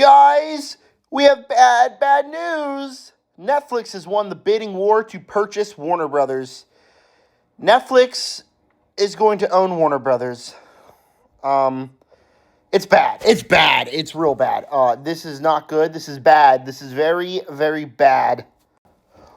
Guys, we have bad news. Netflix has won the bidding war to purchase Warner Brothers. Netflix is going to own Warner Brothers. It's bad. It's bad. It's real bad. This is not good. This is bad. This is very, very bad.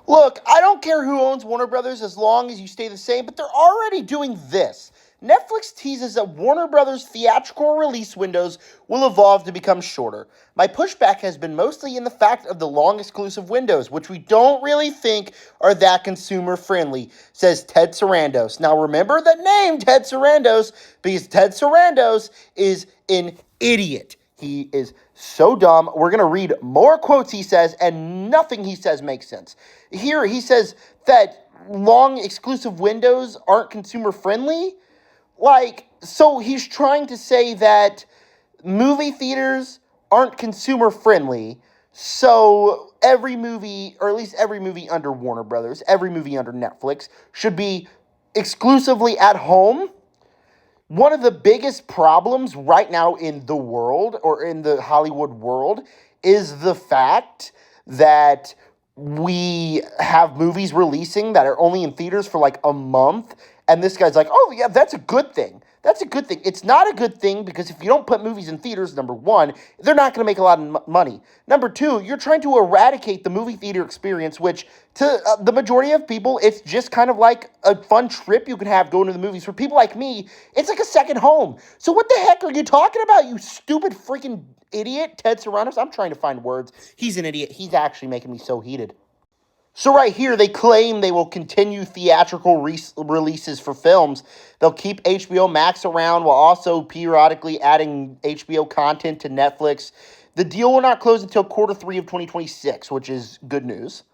Look, I don't care who owns Warner Brothers as long as you stay the same, but they're already doing this. Netflix teases that Warner Brothers' theatrical release windows will evolve to become shorter. My pushback has been mostly in the fact of the long exclusive windows, which we don't really think are that consumer-friendly, says Ted Sarandos. Now remember that name, Ted Sarandos, because Ted Sarandos is an idiot. He is so dumb. We're going to read more quotes he says, and nothing he says makes sense. Here, he says that long exclusive windows aren't consumer-friendly. So he's trying to say that movie theaters aren't consumer-friendly, so every movie, or at least every movie under Warner Brothers, every movie under Netflix, should be exclusively at home. One of the biggest problems right now in the world, or in the Hollywood world, is the fact that we have movies releasing that are only in theaters for like a month, and this guy's like, oh yeah, that's a good thing. That's a good thing. It's not a good thing because if you don't put movies in theaters, number one, they're not going to make a lot of money. Number two, you're trying to eradicate the movie theater experience, which to the majority of people, it's just kind of like a fun trip you can have going to the movies. For people like me, it's like a second home. So what the heck are you talking about, you stupid freaking idiot, Ted Sarandos? I'm trying to find words. He's an idiot. He's actually making me so heated. So right here, they claim they will continue theatrical releases for films. They'll keep HBO Max around while also periodically adding HBO content to Netflix. The deal will not close until Q3 of 2026, which is good news.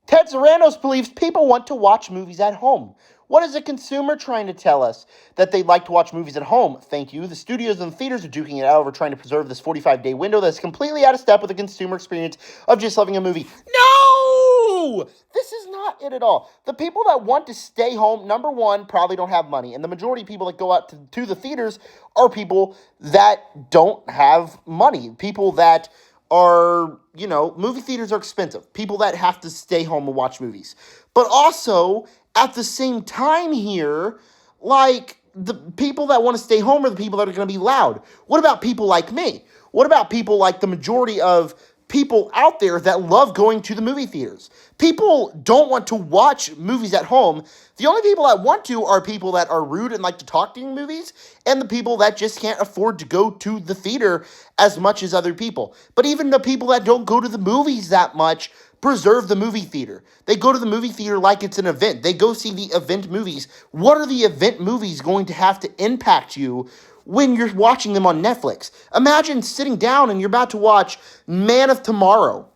Ted Sarandos believes people want to watch movies at home. What is a consumer trying to tell us? That they'd like to watch movies at home. Thank you. The studios and the theaters are duking it out over trying to preserve this 45-day window that's completely out of step with the consumer experience of just loving a movie. No! This is not it at all. The people that want to stay home, number one, probably don't have money. And the majority of people that go out to the theaters are people that don't have money. People that are, movie theaters are expensive. People that have to stay home and watch movies. But also, at the same time here, the people that want to stay home are the people that are going to be loud. What about people like me? What about people like the majority of people out there that love going to the movie theaters? People don't want to watch movies at home. The only people that want to are people that are rude and like to talk during movies, and the people that just can't afford to go to the theater as much as other people. But even the people that don't go to the movies that much preserve the movie theater. They go to the movie theater like it's an event. They go see the event movies. What are the event movies going to have to impact you when you're watching them on Netflix? Imagine sitting down and you're about to watch Man of Tomorrow,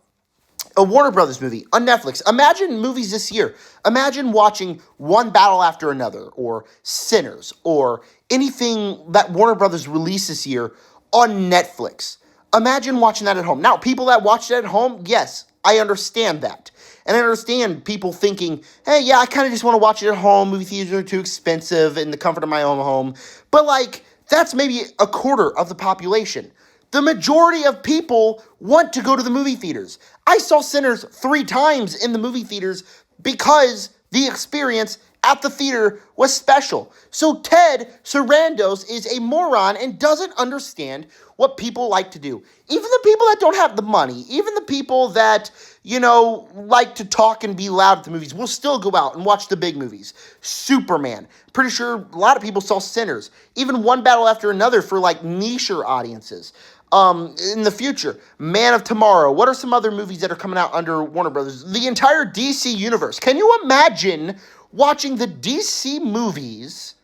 a Warner Brothers movie on Netflix. Imagine movies this year. Imagine watching One Battle After Another, or Sinners, or anything that Warner Brothers released this year on Netflix. Imagine watching that at home. Now, people that watch it at home, yes, I understand that. And I understand people thinking, hey, yeah, I kind of just want to watch it at home. Movie theaters are too expensive in the comfort of my own home. But, that's maybe a quarter of the population. The majority of people want to go to the movie theaters. I saw Sinners 3 times in the movie theaters because the experience at the theater was special. So Ted Sarandos is a moron and doesn't understand what people like to do. Even the people that don't have the money, even the people that, like to talk and be loud at the movies, will still go out and watch the big movies. Superman. Pretty sure a lot of people saw Sinners. Even One Battle After Another for nicher audiences. In the future, Man of Tomorrow. What are some other movies that are coming out under Warner Brothers? The entire DC universe. Can you imagine watching the DC movies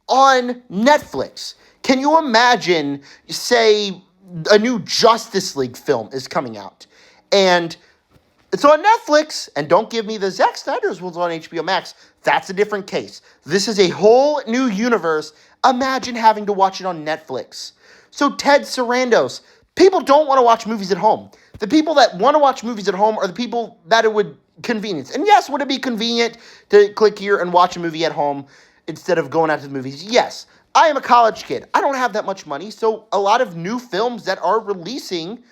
on Netflix? Can you imagine, say, a new Justice League film is coming out, and it's on Netflix, and don't give me the Zack Snyder's ones on HBO Max. That's a different case. This is a whole new universe. Imagine having to watch it on Netflix. So Ted Sarandos, people don't want to watch movies at home. The people that want to watch movies at home are the people that it would convenience. And yes, would it be convenient to click here and watch a movie at home instead of going out to the movies? Yes. I am a college kid. I don't have that much money, so a lot of new films that are releasing,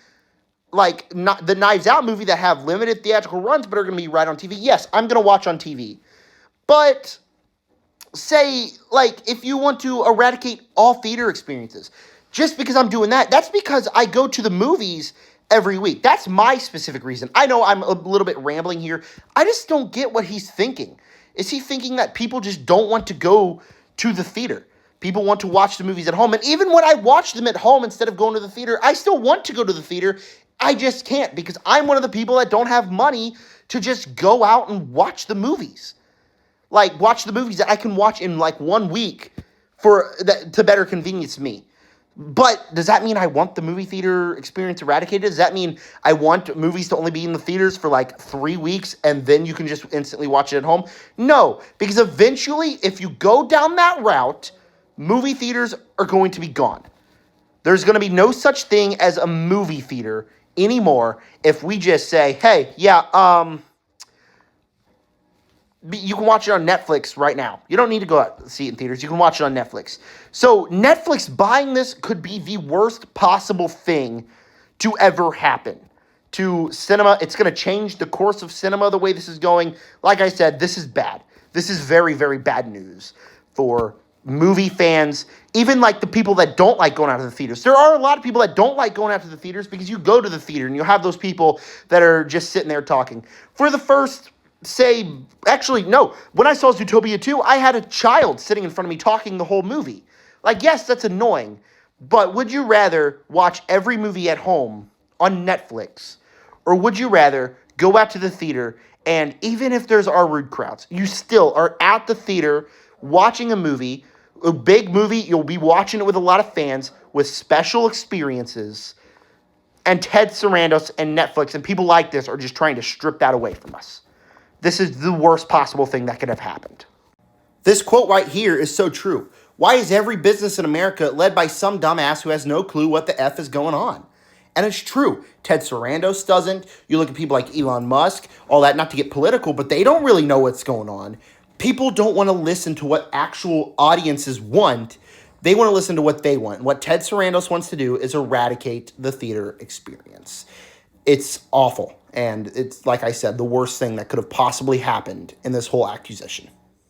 like not the Knives Out movie that have limited theatrical runs but are going to be right on TV. Yes, I'm going to watch on TV. But say, like, if you want to eradicate all theater experiences, just because I'm doing that, that's because I go to the movies every week. That's my specific reason. I know I'm a little bit rambling here. I just don't get what he's thinking. Is he thinking that people just don't want to go to the theater? People want to watch the movies at home. And even when I watch them at home instead of going to the theater, I still want to go to the theater. I just can't because I'm one of the people that don't have money to just go out and watch the movies. Like, watch the movies that I can watch in, like, 1 week to better convenience me. But does that mean I want the movie theater experience eradicated? Does that mean I want movies to only be in the theaters for, like, 3 weeks and then you can just instantly watch it at home? No, because eventually, if you go down that route, movie theaters are going to be gone. There's going to be no such thing as a movie theater anymore if we just say, hey, yeah, you can watch it on Netflix right now. You don't need to go out and see it in theaters. You can watch it on Netflix. So Netflix buying this could be the worst possible thing to ever happen to cinema. It's going to change the course of cinema the way this is going. Like I said, this is bad. This is very, very bad news for movie fans, even like the people that don't like going out to the theaters. There are a lot of people that don't like going out to the theaters because you go to the theater and you have those people that are just sitting there talking. For the first actually, no. When I saw Zootopia 2, I had a child sitting in front of me talking the whole movie. Like, yes, that's annoying, but would you rather watch every movie at home on Netflix, or would you rather go out to the theater and even if there's rude crowds, you still are at the theater watching a big movie, you'll be watching it with a lot of fans, with special experiences, and Ted Sarandos and Netflix and people like this are just trying to strip that away from us. This is the worst possible thing that could have happened. This quote right here is so true. Why is every business in America led by some dumbass who has no clue what the F is going on? And it's true. Ted Sarandos doesn't. You look at people like Elon Musk, all that, not to get political, but they don't really know what's going on. People don't want to listen to what actual audiences want. They want to listen to what they want. And what Ted Sarandos wants to do is eradicate the theater experience. It's awful. And it's, like I said, the worst thing that could have possibly happened in this whole accusation.